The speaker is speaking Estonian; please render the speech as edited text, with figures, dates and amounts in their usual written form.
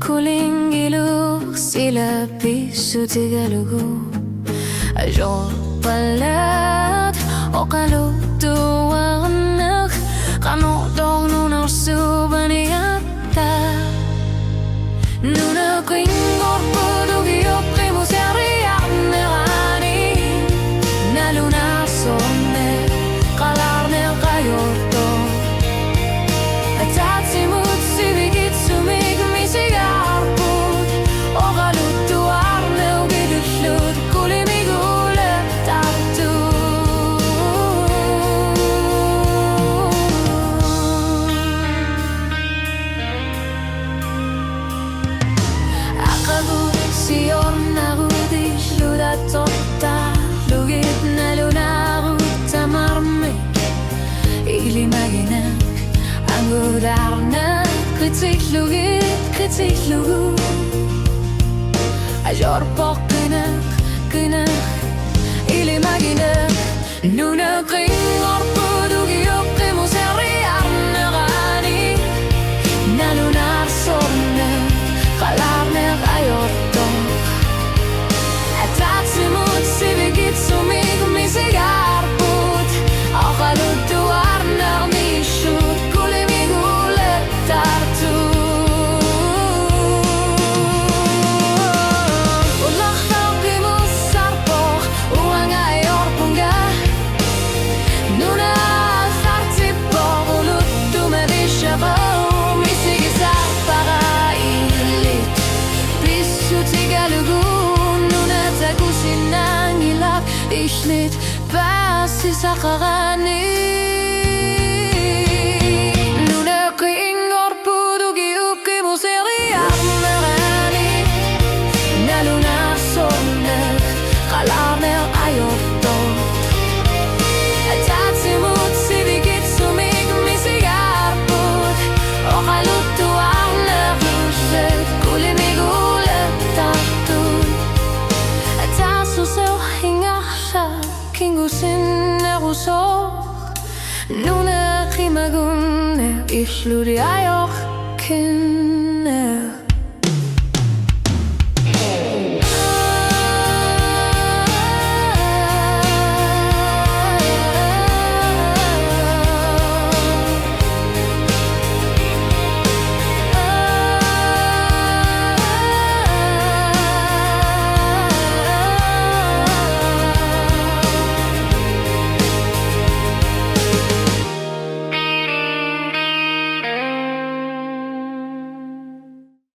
kulingiluk sila piso tigalugu ajon palat o kalutuwanak kanodong nunaw subaniata nuna kingor pudugiyop kimuseriak nerani nalunasonne kalarne kayorto tatsimut sibigit sumig misigarput o kalutuarne ugiduslut kulimigule tartu siyon narudisluda totta lugit nalunarut tamarme ilimaginak angurarna kritik lugu ajor pokkenak kenak ilimaginak nuna kringor pudugiyok kimuseriar nerani nalunar sonne kalarner ayorto tatsimut sibigit sumig misigarput o kalutuarner mishut kulimigule tartu ulaktaw kimusarpoch uangayor punga nuna sartipor uluttu medishabau misigisar para ilit pisu tigalugu kusinangilak ishlit pasi sakarani nuna kingor pudugiyup kimuseriak nerani nalunar sonne kalarner ayorto tatsimut sibigit sumig misigarput o kalutuarner mishut kulimigule tartu Tasosel hingasha kingusin nerusor nuna kimagun ishluri ayo